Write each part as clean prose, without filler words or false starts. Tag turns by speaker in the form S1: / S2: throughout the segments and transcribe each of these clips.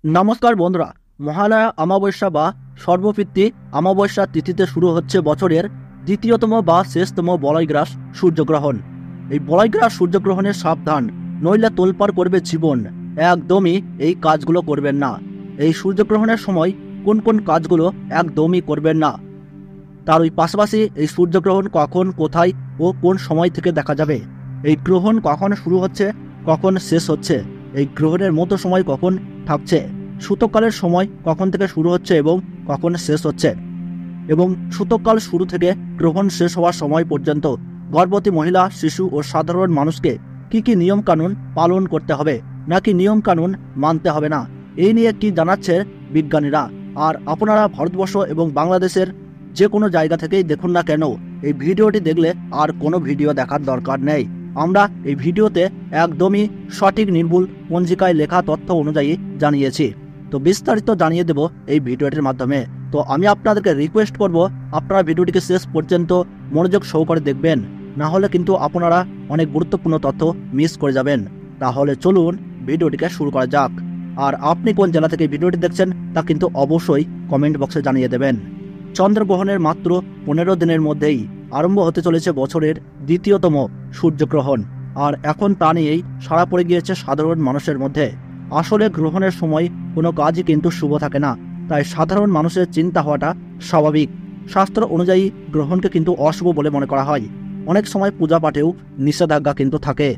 S1: নমস্কার বন্ধুরা, মহালয়া অমাবস্যা বা সর্বপিতৃ অমাবস্যা তিথিতে শুরু হচ্ছে বছরের দ্বিতীয়তম বা শেষতম বলয়গ্রাস সূর্যগ্রহণ। এই বলয়গ্রাস সূর্যগ্রহণে সাবধান, নইলে তোলপাড় করবে জীবন। একদমই এই কাজগুলো করবেন না। এই সূর্যগ্রহণের সময় কোন কোন কাজগুলো একদমই করবেন না, তার ওই পাশাপাশি এই সূর্যগ্রহণ কখন, কোথায় ও কোন সময় থেকে দেখা যাবে, এই গ্রহণ কখন শুরু হচ্ছে, কখন শেষ হচ্ছে, এই গ্রহণের মতো সময় কখন থাকছে, সূতককালের সময় কখন থেকে শুরু হচ্ছে এবং কখন শেষ হচ্ছে, এবং সূতককাল শুরু থেকে গ্রহণ শেষ হওয়ার সময় পর্যন্ত গর্ভবতী মহিলা, শিশু ও সাধারণ মানুষকে কি কি নিয়মকানুন পালন করতে হবে নাকি নিয়মকানুন মানতে হবে না, এই নিয়ে কি জানাচ্ছে বিজ্ঞানীরা। আর আপনারা ভারতবর্ষ এবং বাংলাদেশের যে কোনো জায়গা থেকেই দেখুন না কেন, এই ভিডিওটি দেখলে আর কোনো ভিডিও দেখার দরকার নেই। আমরা এই ভিডিওতে একদমই সঠিক নির্ভুল পঞ্জিকায় লেখা তথ্য অনুযায়ী জানিয়েছি। তো বিস্তারিত জানিয়ে দেব এই ভিডিওটির মাধ্যমে। তো আমি আপনাদেরকে রিকোয়েস্ট করব, আপনারা ভিডিওটিকে শেষ পর্যন্ত মনোযোগ সহকারে দেখবেন, না হলে কিন্তু আপনারা অনেক গুরুত্বপূর্ণ তথ্য মিস করে যাবেন। তাহলে চলুন ভিডিওটিকে শুরু করা যাক। আর আপনি কোন জেলা থেকে ভিডিওটি দেখছেন তা কিন্তু অবশ্যই কমেন্ট বক্সে জানিয়ে দেবেন। চন্দ্রগ্রহণের মাত্র 15 দিনের মধ্যেই আরম্ভ হতে চলেছে বছরের দ্বিতীয়তম সূর্যগ্রহণ। আর এখন তা নিয়েই সাড়া পড়ে গিয়েছে সাধারণ মানুষের মধ্যে। আসলে গ্রহণের সময় কোনো কাজই কিন্তু শুভ থাকে না, তাই সাধারণ মানুষের চিন্তা হওয়াটা স্বাভাবিক। শাস্ত্র অনুযায়ী গ্রহণকে কিন্তু অশুভ বলে মনে করা হয়। অনেক সময় পূজা পাঠেও নিষেধাজ্ঞা কিন্তু থাকে।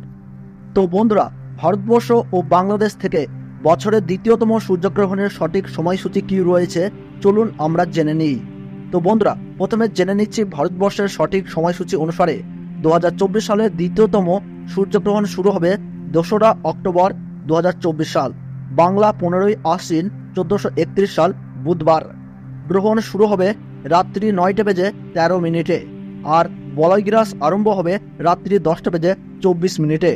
S1: তো বন্ধুরা, ভারতবর্ষ ও বাংলাদেশ থেকে বছরের দ্বিতীয়তম সূর্যগ্রহণের সঠিক সময়সূচি কী রয়েছে চলুন আমরা জেনে নিই। তো বন্ধুরা, প্রথমে জেনে নিচ্ছি ভারতবর্ষের সঠিক সময়সূচি অনুসারে 2024 সালের দ্বিতীয়তম সূর্যগ্রহণ শুরু হবে 2রা অক্টোবর 2024 সাল, বাংলা 15ই আশ্বিন 1431 সাল বুধবার। গ্রহণ শুরু হবে রাত্রি 9টা বেজে 13 মিনিটে, আর বলয়গ্রাস আরম্ভ হবে রাত্রি 10টা বেজে 24 মিনিটে,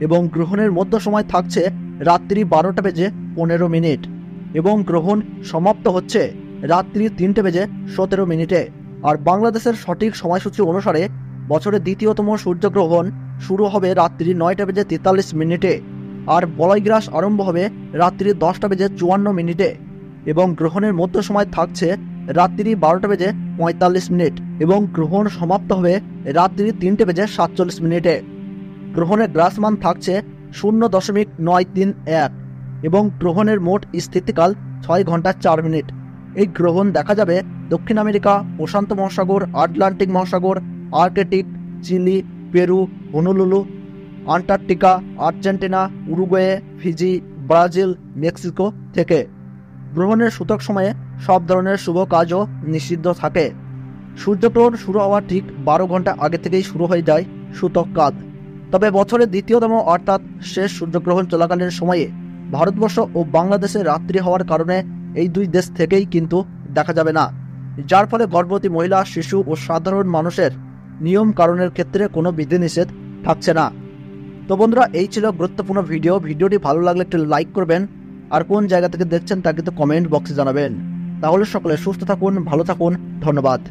S1: এবং গ্রহণের মধ্য সময় থাকছে রাত্রি 12টা বেজে 15 মিনিট, এবং গ্রহণ সমাপ্ত হচ্ছে রাত্রি 3টে বেজে 17 মিনিটে। আর বাংলাদেশের সঠিক সময়সূচি অনুসারে বছরের দ্বিতীয়তম সূর্যগ্রহণ শুরু হবে রাত্রি 9টা বেজে 43 মিনিটে, আর বলয়গ্রাস আরম্ভ হবে রাত্রি 10টা বেজে 54 মিনিটে, এবং গ্রহণের মধ্য সময় থাকছে রাত্রি 12টা বেজে 45 মিনিট, এবং গ্রহণ সমাপ্ত হবে রাত্রি 3টে বেজে 47 মিনিটে। গ্রহণের গ্রাসমান থাকছে 0.931, এবং গ্রহণের মোট স্থিতিকাল 6 ঘন্টা 4 মিনিট। এই গ্রহণ দেখা যাবে দক্ষিণ আমেরিকা, প্রশান্ত মহাসাগর, আটলান্টিক মহাসাগর, Arctic, Chile, Peru, Honolulu, Antarctica, Argentina, Uruguay, Fiji, Brazil, Mexico থেকে। গ্রহণের সূতক সময়ে সব ধরনের শুভ কাজও নিষিদ্ধ থাকে। সূর্যগ্রহণ শুরু হওয়ার ঠিক 12 ঘন্টা আগে থেকেই শুরু হয়ে যায় সূতক কাজ। তবে বছরের দ্বিতীয়তম অর্থাৎ শেষ সূর্যগ্রহণ চলাকালীন সময়ে ভারতবর্ষ ও বাংলাদেশে রাত্রি হওয়ার কারণে এই দুই দেশ থেকেই কিন্তু দেখা যাবে না, যার ফলে গর্ভবতী মহিলা, শিশু ও সাধারণ মানুষের নিয়ম কারণের ক্ষেত্রে কোনো বিধিনিষেধ থাকছে না। তো বন্ধুরা, এই ছিল গুরুত্বপূর্ণ ভিডিওটি ভালো লাগলে একটু লাইক করবেন, আর কোন জায়গা থেকে দেখছেন তা কিন্তু কমেন্ট বক্সে জানাবেন। তাহলে সকলে সুস্থ থাকুন, ভালো থাকুন, ধন্যবাদ।